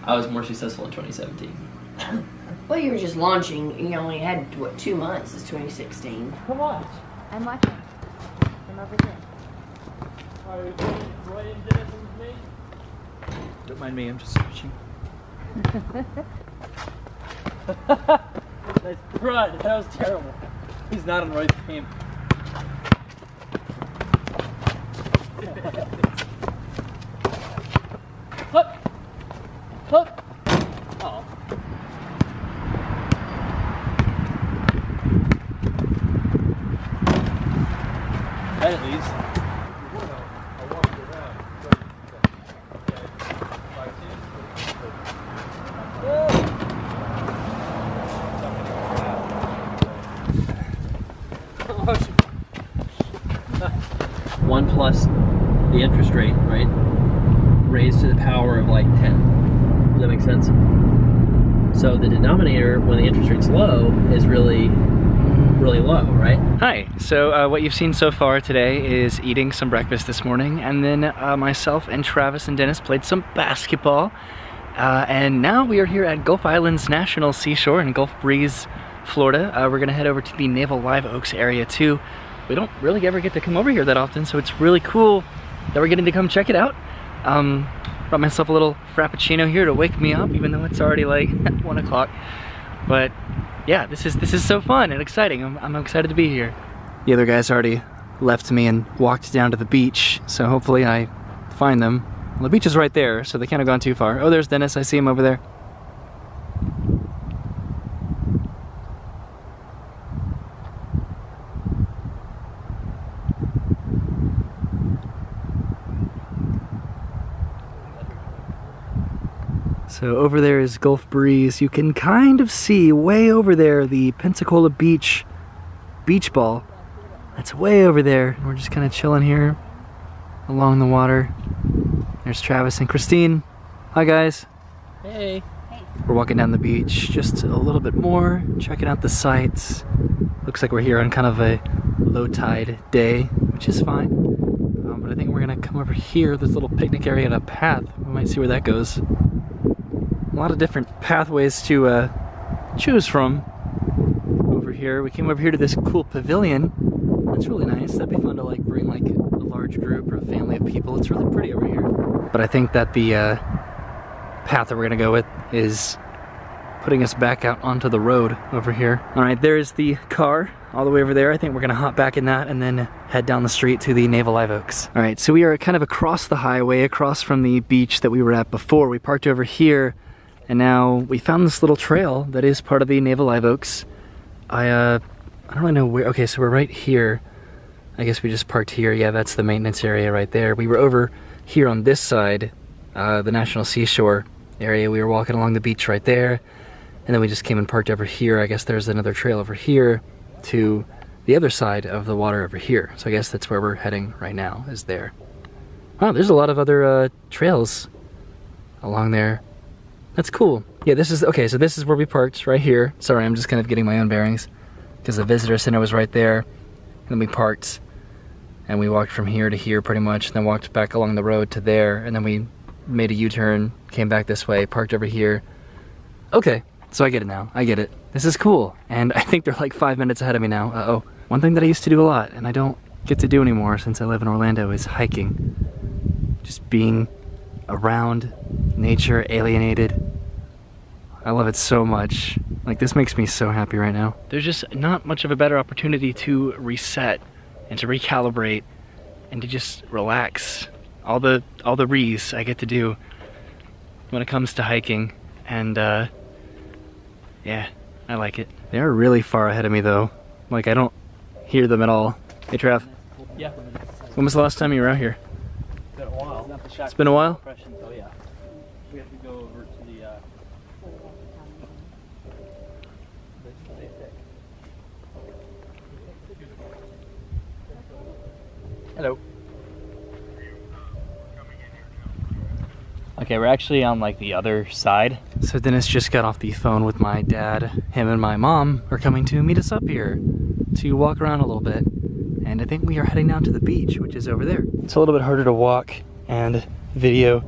I was more successful in 2017. Well, you were just launching. You only had, what, 2 months? It's 2016. Come on. I'm watching from over there. Are you right in Dennis with me? Don't mind me, I'm just searching. Nice run. That was terrible. He's not on Roy's team. Hook! Hook! Oh. That at least. One plus the interest rate, right? Raised to the power of like 10. Does that make sense? So the denominator, when the interest rate's low, is really low, right? Hi, so what you've seen so far today is eating some breakfast this morning, and then myself and Travis and Dennis played some basketball, and now we are here at Gulf Islands National Seashore in Gulf Breeze, Florida. We're gonna head over to the Naval Live Oaks area too. We don't really ever get to come over here that often, so it's really cool that we're getting to come check it out. Brought myself a little frappuccino here to wake me up, even though it's already like 1 o'clock. But yeah, this is so fun and exciting. I'm excited to be here. The other guys already left me and walked down to the beach, so hopefully I find them. Well, the beach is right there, so they can't have gone too far. Oh, there's Dennis. I see him over there. So over there is Gulf Breeze. You can kind of see way over there the Pensacola beach ball. That's way over there. We're just kind of chilling here along the water. There's Travis and Christine. Hi guys. Hey. We're walking down the beach just a little bit more, checking out the sights. Looks like we're here on kind of a low tide day, which is fine. But I think we're gonna come over here, this little picnic area and a path. We might see where that goes. A lot of different pathways to choose from over here. We came over here to this cool pavilion. That's really nice. That'd be fun to like bring like a large group or a family of people. It's really pretty over here. But I think that the path that we're gonna go with is putting us back out onto the road over here. All right, there's the car all the way over there. I think we're gonna hop back in that and then head down the street to the Naval Live Oaks. All right, so we are kind of across the highway, across from the beach that we were at before. We parked over here, and now we found this little trail that is part of the Naval Live Oaks. I don't really know where. Okay, so we're right here. I guess we just parked here. Yeah, that's the maintenance area right there. We were over here on this side, the National Seashore area. We were walking along the beach right there, and then we just came and parked over here. I guess there's another trail over here to the other side of the water over here. So I guess that's where we're heading right now, is there. Wow, there's a lot of other trails along there. That's cool. Yeah, this is, okay, so this is where we parked, right here. Sorry, I'm just kind of getting my own bearings, because the visitor center was right there. And then we parked, and we walked from here to here pretty much, and then walked back along the road to there, and then we made a U-turn, came back this way, parked over here. Okay, so I get it now. I get it. This is cool. And I think they're like 5 minutes ahead of me now. Uh-oh. One thing that I used to do a lot, and I don't get to do anymore since I live in Orlando, is hiking. Just being around nature, alienated. I love it so much. Like, this makes me so happy right now. There's just not much of a better opportunity to reset and to recalibrate and to just relax. All the rees I get to do when it comes to hiking, and yeah, I like it. They're really far ahead of me though. Like, I don't hear them at all. Hey Trav. Yeah. When was the last time you were out here? It's been a while. It's been a while? Oh yeah. We have to go over to the Hello. Okay, we're actually on like the other side. So Dennis just got off the phone with my dad. Him and my mom are coming to meet us up here to walk around a little bit. And I think we are heading down to the beach, which is over there. It's a little bit harder to walk and video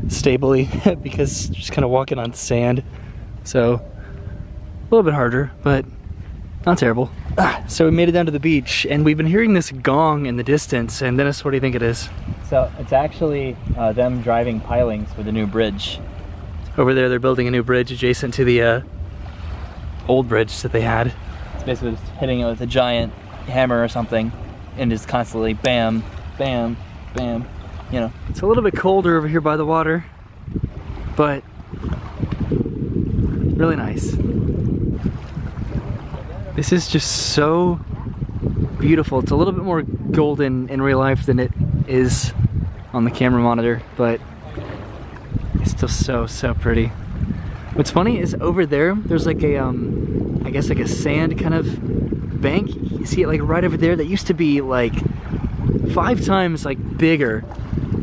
stably because just kind of walking on sand. So a little bit harder, but not terrible. So we made it down to the beach, and we've been hearing this gong in the distance. And Dennis, what do you think it is? So it's actually them driving pilings for the new bridge. Over there, they're building a new bridge adjacent to the old bridge that they had. It's basically just hitting it with a giant hammer or something, and just constantly bam, bam, bam, you know. It's a little bit colder over here by the water, but really nice. This is just so beautiful. It's a little bit more golden in real life than it is on the camera monitor, but it's still so pretty. What's funny is over there's like a, I guess like a sand kind of bank. You see it like right over there that used to be like 5 times like bigger.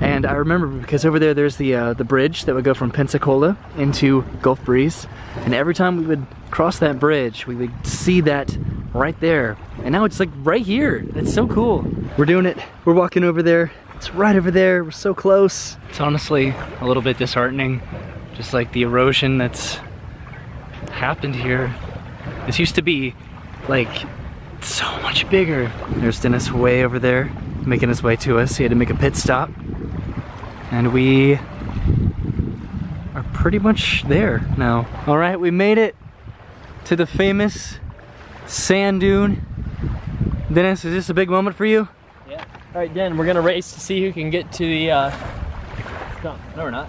And I remember because over there's the bridge that would go from Pensacola into Gulf Breeze. And every time we would cross that bridge, we would see that right there. And now it's like right here. It's so cool. We're doing it. We're walking over there. It's right over there. We're so close. It's honestly a little bit disheartening. Just like the erosion that's happened here. This used to be like so much bigger. There's Dennis way over there making his way to us. He had to make a pit stop. And we are pretty much there now. All right, we made it to the famous sand dune. Dennis, is this a big moment for you? Yeah. All right, Dan, we're gonna race to see who can get to the, no, we're not.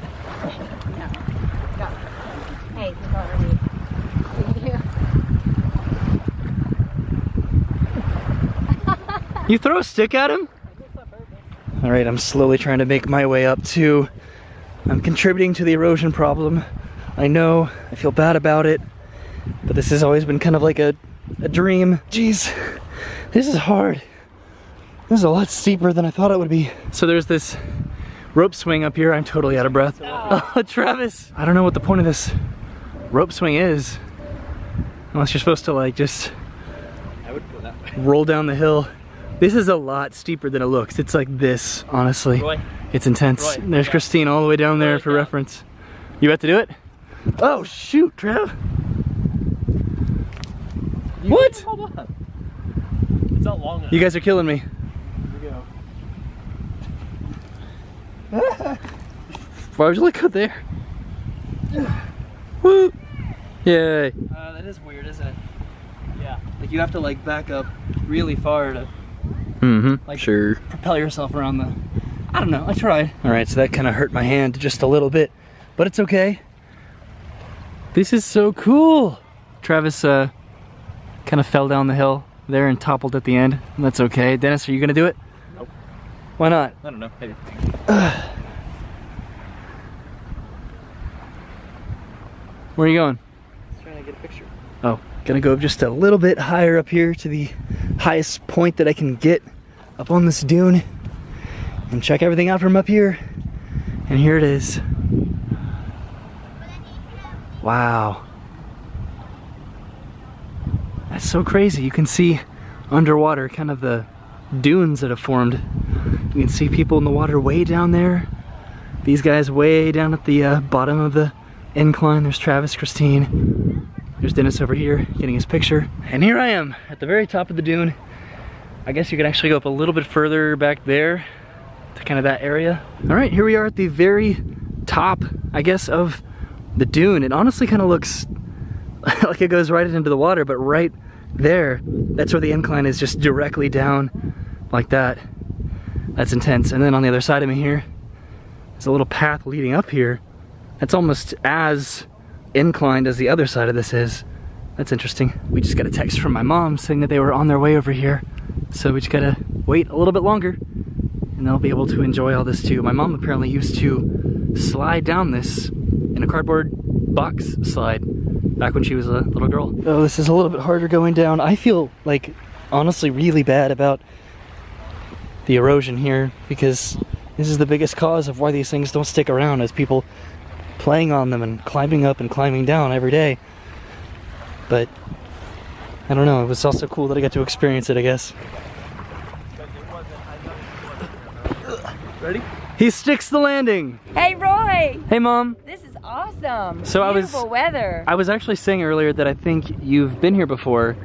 Hey, sorry. You throw a stick at him? All right, I'm slowly trying to make my way up to, I'm contributing to the erosion problem. I know, I feel bad about it, but this has always been kind of like a dream. Jeez, this is hard. This is a lot steeper than I thought it would be. So there's this rope swing up here. I'm totally out of breath. Oh, Travis, I don't know what the point of this rope swing is. Unless you're supposed to like just roll down the hill. This is a lot steeper than it looks. It's like this, honestly. Roy. It's intense. Roy. There's Christine all the way down there for reference. You about to do it? Oh shoot, Trev. What? Hold on. It's not long enough. You guys are killing me. Here we go. Why would you look up there? Woo! Yay. That is weird, isn't it? Yeah. Like you have to like back up really far to like sure. propel yourself around the, I don't know, I tried. All right, so that kind of hurt my hand just a little bit, but it's okay. This is so cool. Travis kind of fell down the hill there and toppled at the end, and that's okay. Dennis, are you gonna do it? Nope. Why not? I don't know, maybe. Where are you going? Just trying to get a picture. Oh, gonna go just a little bit higher up here to the highest point that I can get up on this dune and check everything out from up here. And here it is. Wow. That's so crazy. You can see underwater kind of the dunes that have formed. You can see people in the water way down there. These guys way down at the bottom of the incline. There's Travis, Christine. There's Dennis over here getting his picture. And here I am at the very top of the dune. I guess you could actually go up a little bit further back there to kind of that area. All right, here we are at the very top, I guess, of the dune. It honestly kind of looks like it goes right into the water, but right there, that's where the incline is, just directly down like that. That's intense. And then on the other side of me here, there's a little path leading up here. That's almost as inclined as the other side of this is. That's interesting. We just got a text from my mom saying that they were on their way over here. So we just gotta wait a little bit longer and they'll be able to enjoy all this too. My mom apparently used to slide down this in a cardboard box slide back when she was a little girl. Oh, this is a little bit harder going down. I feel like honestly really bad about the erosion here because this is the biggest cause of why these things don't stick around, is people playing on them and climbing up and climbing down every day. But I don't know, it was also cool that I got to experience it, I guess. Ready? He sticks the landing. Hey, Roy. Hey, Mom. This is awesome. So Beautiful weather. I was actually saying earlier that I think you've been here before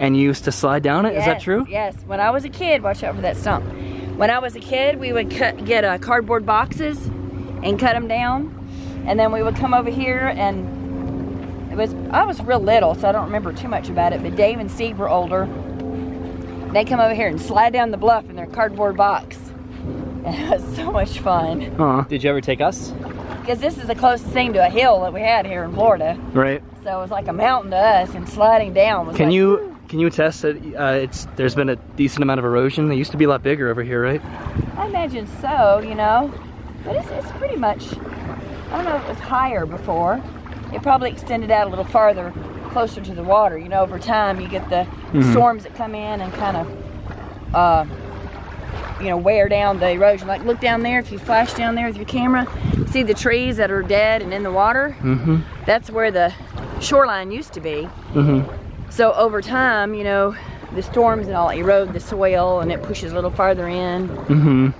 and you used to slide down it. Yes, is that true? Yes. When I was a kid, watch out for that stump. When I was a kid, we would get cardboard boxes and cut them down. And then we would come over here, and I was real little, so I don't remember too much about it, but Dave and Steve were older. They come over here and slide down the bluff in their cardboard box. And it was so much fun. Aw. Did you ever take us? Because this is the closest thing to a hill that we had here in Florida. Right. So it was like a mountain to us, and sliding down was Can you attest that there's been a decent amount of erosion? They used to be a lot bigger over here, right? I imagine so, you know. But it's pretty much, I don't know if it was higher before. It probably extended out a little farther, closer to the water. You know, over time you get the storms that come in and kind of, you know, wear down the erosion. Like, look down there, if you flash down there with your camera, see the trees that are dead and in the water? That's where the shoreline used to be. So over time, you know, the storms and all erode the soil, and it pushes a little farther in.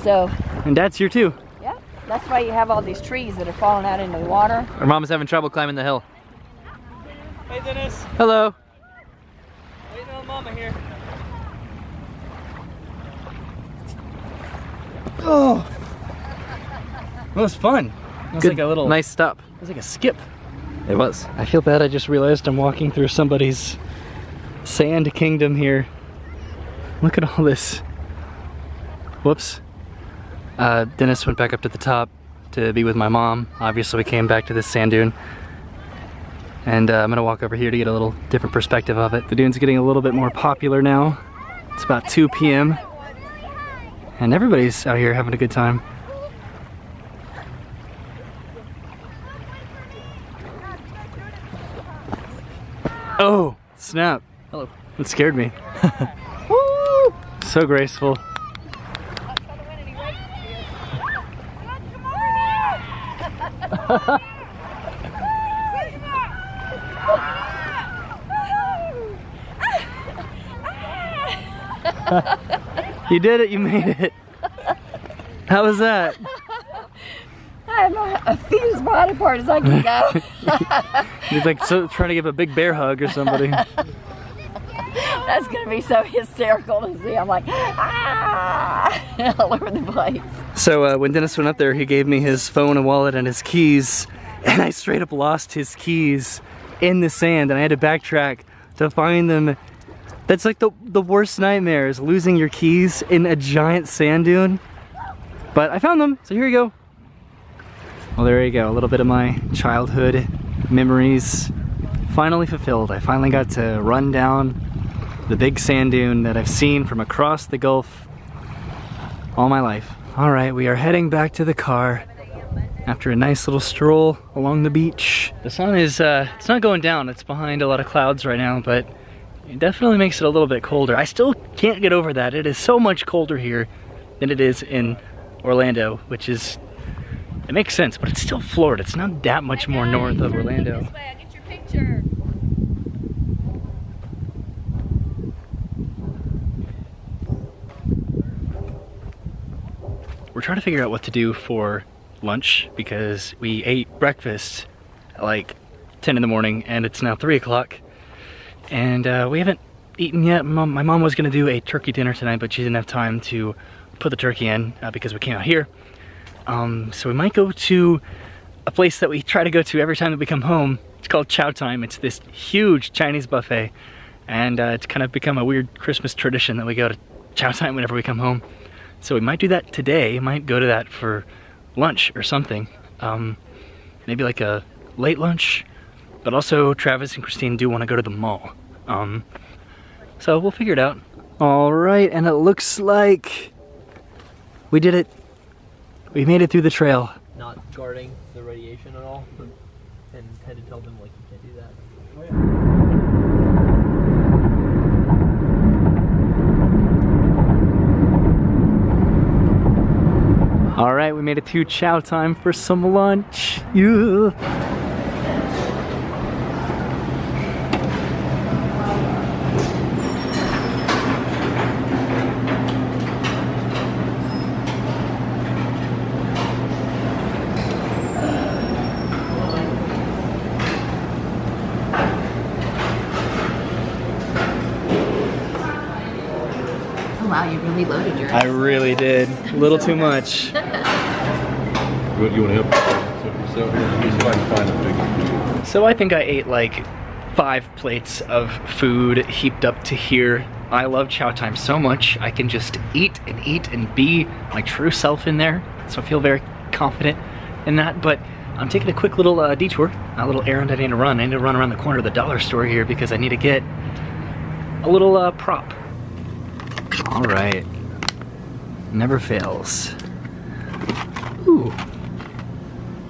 So. And Dad's here too. Yeah, that's why you have all these trees that are falling out into the water. Our Mom is having trouble climbing the hill. Hey, Dennis. Hello. Waiting on Mama here. Oh, that was fun. It was like a little nice stop. It was like a skip. It was. I feel bad. I just realized I'm walking through somebody's sand kingdom here. Look at all this. Whoops. Dennis went back up to the top to be with my mom. Obviously, we came back to this sand dune. And I'm gonna walk over here to get a little different perspective of it. The dune's getting a little bit more popular now. It's about 2 p.m. and everybody's out here having a good time. Oh, snap. Hello. It scared me. Woo! So graceful. You did it, you made it. How was that? I'm a feet as wide apart as I can go. You're like trying to give a big bear hug or somebody. That's gonna be so hysterical to see. I'm like, ah, all over the place. So when Dennis went up there, he gave me his phone, a wallet, and his keys, and I straight up lost his keys in the sand, and I had to backtrack to find them. That's like the worst nightmare, is losing your keys in a giant sand dune. But I found them, so here you go. Well, there you go, a little bit of my childhood memories finally fulfilled. I finally got to run down the big sand dune that I've seen from across the Gulf all my life. All right, we are heading back to the car after a nice little stroll along the beach. The sun is, it's not going down, it's behind a lot of clouds right now, but it definitely makes it a little bit colder. I still can't get over that. It is so much colder here than it is in Orlando, which is, it makes sense, but it's still Florida. It's not that much more north of Orlando. This way, I'll get your picture. We're trying to figure out what to do for lunch because we ate breakfast at like 10 in the morning and it's now 3 o'clock and we haven't eaten yet. My mom was gonna do a turkey dinner tonight, but she didn't have time to put the turkey in because we came out here. So we might go to a place that we try to go to every time that we come home. It's called Chow Time. It's this huge Chinese buffet, and it's kind of become a weird Christmas tradition that we go to Chow Time whenever we come home. So we might do that today. Might go to that for lunch or something. Maybe like a late lunch, but also Travis and Christine do want to go to the mall. So we'll figure it out. All right, and it looks like we did it. We made it through the trail. Not guarding the radiation at all, and had to tell them like you can't do that. All right, we made it to Chow Time for some lunch. Yeah. I really did. A little too much. What you want to help yourself here? See if I can find a big. So I think I ate like 5 plates of food heaped up to here. I love chow time so much, I can just eat and be my true self in there. So I feel very confident in that, but I'm taking a quick little detour, a little errand I need to run. I need to run around the corner of the dollar store here because I need to get a little prop. All right, never fails. Ooh,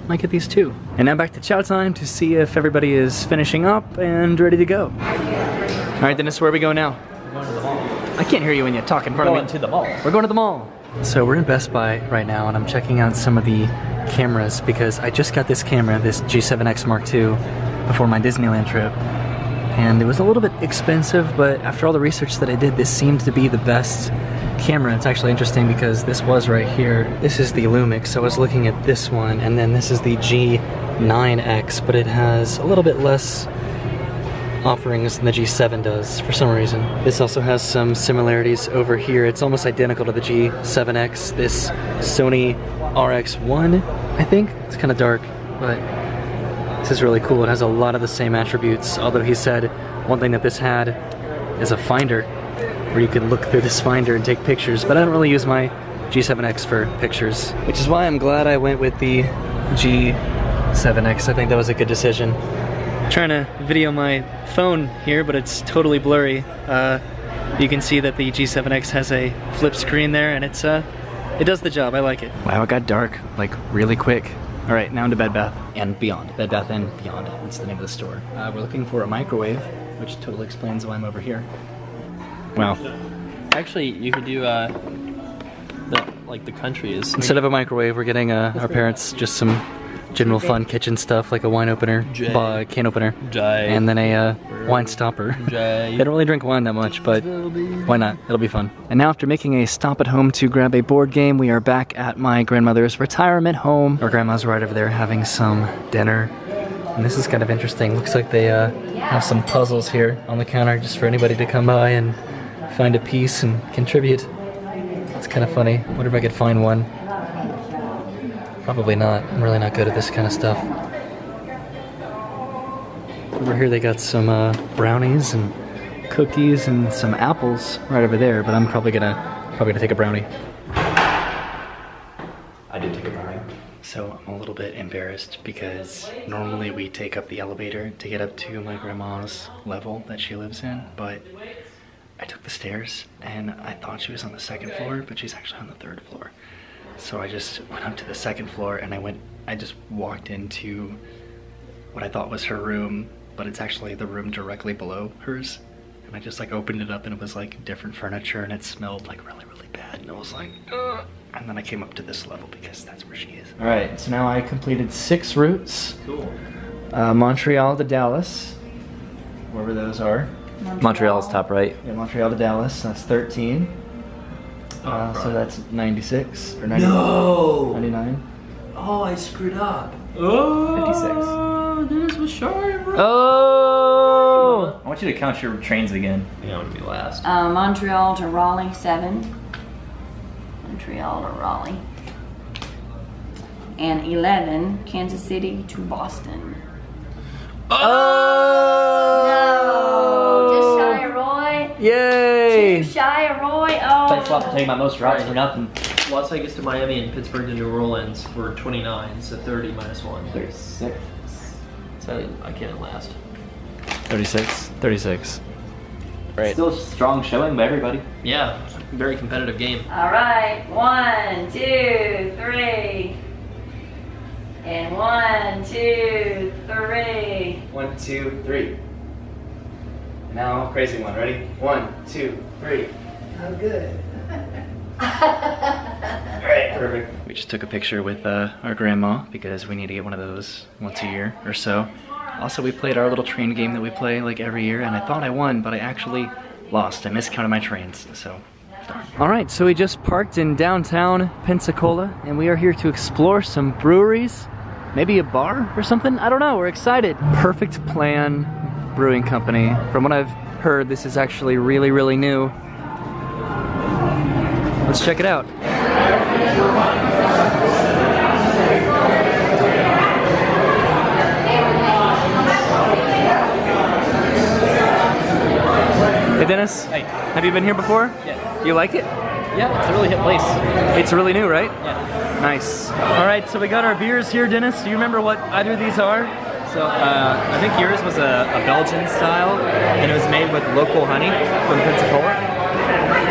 might get these too. And now back to chow time to see if everybody is finishing up and ready to go. All right, Dennis, where are we going now? We're going to the mall. I can't hear you when you talk in front of me. We're going to the mall. We're going to the mall. So we're in Best Buy right now, and I'm checking out some of the cameras because I just got this camera, this G7X Mark II, before my Disneyland trip. And it was a little bit expensive, but after all the research that I did, this seemed to be the best camera. It's actually interesting because this was right here. This is the Lumix, so I was looking at this one, and then this is the G9X, but it has a little bit less offerings than the G7 does for some reason. This also has some similarities over here. It's almost identical to the G7X. This Sony RX1, I think. It's kind of dark, but this is really cool. It has a lot of the same attributes, although he said one thing that this had is a finder where you could look through this finder and take pictures, but I don't really use my G7X for pictures, which is why I'm glad I went with the G7X. I think that was a good decision. Trying to video my phone here, but it's totally blurry. You can see that the G7X has a flip screen there, and it does the job. I like it. Wow, it got dark like really quick. All right, now into Bed Bath and Beyond. Bed Bath and Beyond. That's the name of the store. We're looking for a microwave, which totally explains why I'm over here. Wow. Actually, you could do the country is. Instead of a microwave, we're getting our parents just some general fun kitchen stuff like a wine opener, can opener, and then a wine stopper. They don't really drink wine that much, but why not? It'll be fun. And now after making a stop at home to grab a board game, we are back at my grandmother's retirement home. Our grandma's right over there having some dinner. And this is kind of interesting. Looks like they have some puzzles here on the counter just for anybody to come by and find a piece and contribute. It's kind of funny. Wonder if I could find one. Probably not. I'm really not good at this kind of stuff. Over here they got some brownies and cookies and some apples right over there, but I'm probably gonna take a brownie. I did take a brownie. So I'm a little bit embarrassed because normally we take up the elevator to get up to my grandma's level that she lives in, but I took the stairs and I thought she was on the 2nd floor, but she's actually on the 3rd floor. So I just went up to the 2nd floor and I just walked into what I thought was her room, but it's actually the room directly below hers. And I just like opened it up and it was like different furniture and it smelled like really, really bad. And I was like, ugh. And then I came up to this level because that's where she is. All right, so now I completed 6 routes. Cool. Montreal to Dallas, wherever those are. Montreal's top right. Yeah, Montreal to Dallas, that's 13. So that's 96 or 99. No! 99. Oh, I screwed up. 56. Dennis was sharp, bro. Oh! I want you to count your trains again. Yeah, I'm gonna be last. Montreal to Raleigh, 7. Montreal to Raleigh. And 11, Kansas City to Boston. Oh! No, just shy of Roy. Yay! Too shy of Roy. Oh. Thanks a lot for taking my most routes for nothing. Las Vegas to Miami and Pittsburgh to New Orleans were 29, so 30 minus 1. 36. So I can't last. 36. 36. Right. Still a strong showing by everybody. Yeah, very competitive game. All right, 1, 2, 3. And 1, 2, 3. 1, 2, 3. Now, crazy one. Ready? 1, 2, 3. Oh, good. Alright, perfect. We just took a picture with our grandma because we need to get one of those once a year or so. Also, we played our little train game that we play like every year, and I thought I won, but I actually lost. I miscounted my trains, so darn. Alright, so we just parked in downtown Pensacola, and we are here to explore some breweries. Maybe a bar or something? I don't know, we're excited. Perfect Plan Brewing Company. From what I've heard, this is actually really, really new. Let's check it out. Hey Dennis, Hey. have you been here before? Yeah. You like it? Yeah, it's a really hit place. It's really new, right? Yeah. Nice. All right, so we got our beers here, Dennis. Do you remember what either of these are? So I think yours was a Belgian style, and it was made with local honey from Pensacola.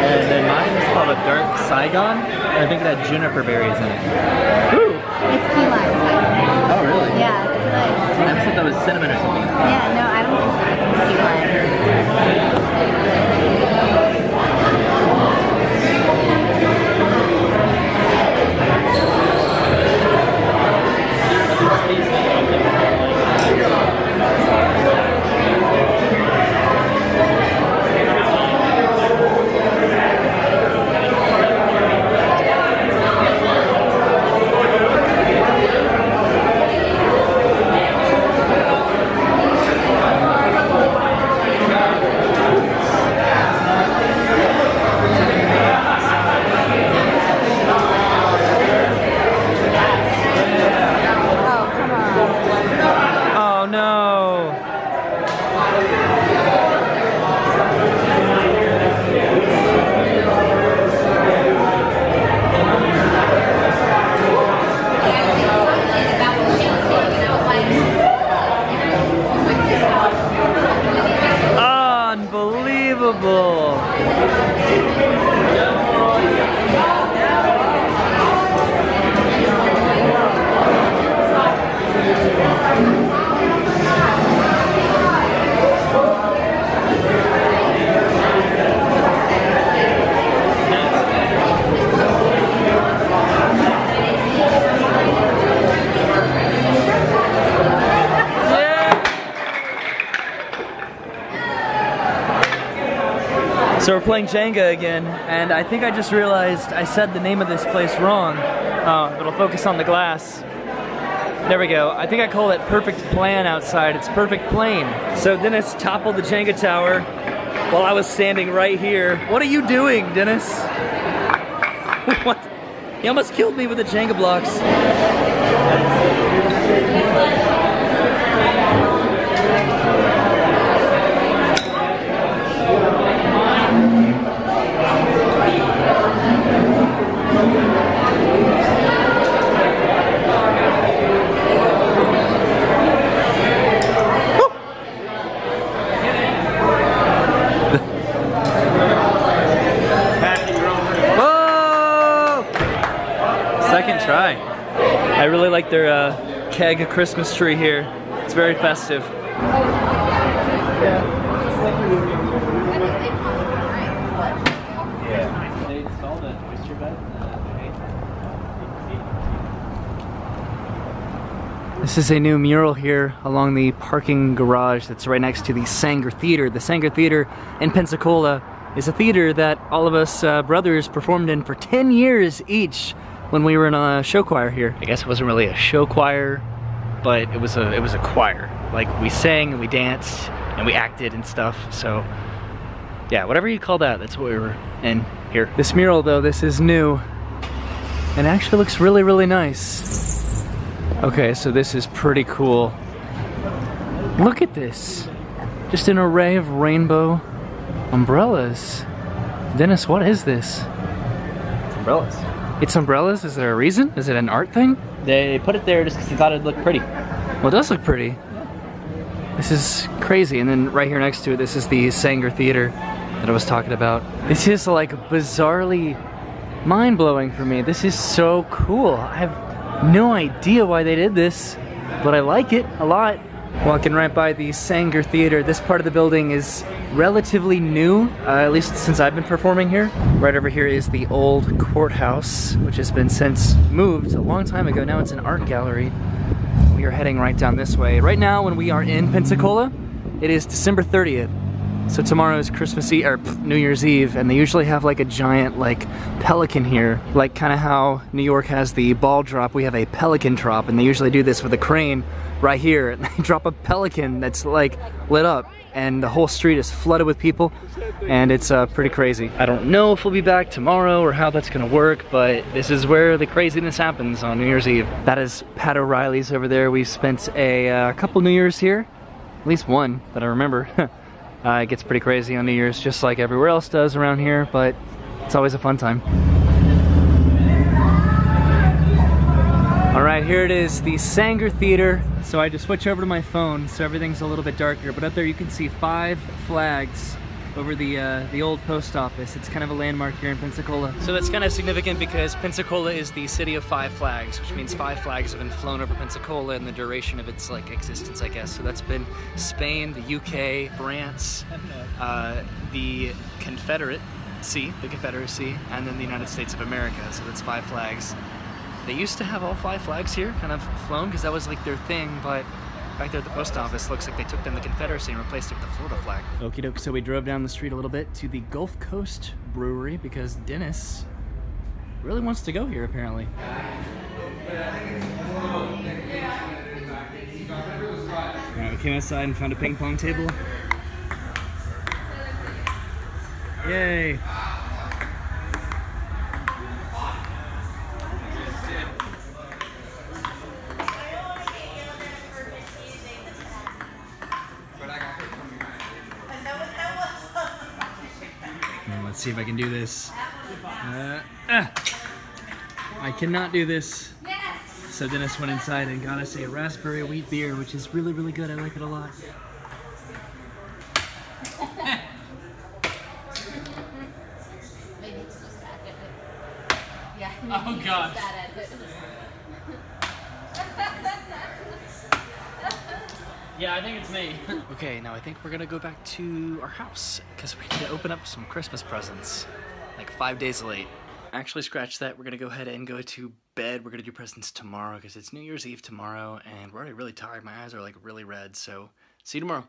And then mine was called a Dark Saigon, and I think it had juniper berries in it. Ooh. It's key lime. Oh, really? Yeah, it's nice. I thought that was cinnamon or something. Yeah, no, I don't think so. I think it's key lime. Oh no. Unbelievable. So we're playing Jenga again, and I think I just realized I said the name of this place wrong. It'll focus on the glass. There we go. I think I called it Perfect Plan outside. It's Perfect Plane. So Dennis toppled the Jenga tower while I was standing right here. What are you doing, Dennis? What? He almost killed me with the Jenga blocks. Second try. I really like their keg Christmas tree here. It's very festive. They installed an oyster bed. This is a new mural here along the parking garage that's right next to the Sanger Theater. The Sanger Theater in Pensacola is a theater that all of us brothers performed in for 10 years each when we were in a show choir here. I guess it wasn't really a show choir, but it was a choir. Like, we sang and we danced and we acted and stuff. So yeah, whatever you call that, that's what we were in here. This mural though, this is new and actually looks really, really nice. Okay, so this is pretty cool. Look at this. Just an array of rainbow umbrellas. Dennis, what is this? Umbrellas. It's umbrellas? Is there a reason? Is it an art thing? They put it there just because they thought it'd look pretty. Well, it does look pretty. This is crazy. And then right here next to it, this is the Sanger Theater that I was talking about. This is like bizarrely mind-blowing for me. This is so cool. I have no idea why they did this, but I like it a lot. Walking right by the Sanger Theater. This part of the building is relatively new, at least since I've been performing here. Right over here is the old courthouse, which has been since moved a long time ago. Now it's an art gallery. We are heading right down this way. Right now, when we are in Pensacola, it is December 30th. So tomorrow is Christmas Eve, or New Year's Eve, and they usually have like a giant like pelican here. Like kind of how New York has the ball drop, we have a pelican drop, and they usually do this with a crane right here. And they drop a pelican that's like lit up, and the whole street is flooded with people, and it's pretty crazy. I don't know if we'll be back tomorrow or how that's gonna work, but this is where the craziness happens on New Year's Eve. That is Pat O'Reilly's over there. We spent a couple New Year's here, at least one that I remember. It gets pretty crazy on New Year's, just like everywhere else does around here, but it's always a fun time. All right, here it is, the Sanger Theater. So I had to switch over to my phone, so everything's a little bit darker, but up there you can see 5 flags over the old post office. It's kind of a landmark here in Pensacola. So that's kind of significant because Pensacola is the city of 5 flags, which means 5 flags have been flown over Pensacola in the duration of its like existence, I guess. So that's been Spain, the UK, France, the Confederacy, and then the United States of America. So that's 5 flags. They used to have all 5 flags here, kind of flown, because that was like their thing, but back there at the post office, looks like they took down the Confederacy and replaced it with the Florida flag. Okie doke, so we drove down the street a little bit to the Gulf Coast Brewery because Dennis really wants to go here, apparently. Alright, we came outside and found a ping pong table. Yay! Let's see if I can do this. I cannot do this. Yes. So Dennis went inside and got us a raspberry wheat beer, which is really, really good. I like it a lot. Oh gosh. Yeah, I think it's me. Okay, now I think we're gonna go back to our house because we need to open up some Christmas presents. Like 5 days late. Actually, scratch that. We're gonna go ahead and go to bed. We're gonna do presents tomorrow because it's New Year's Eve tomorrow and we're already really tired. My eyes are like really red, so see you tomorrow.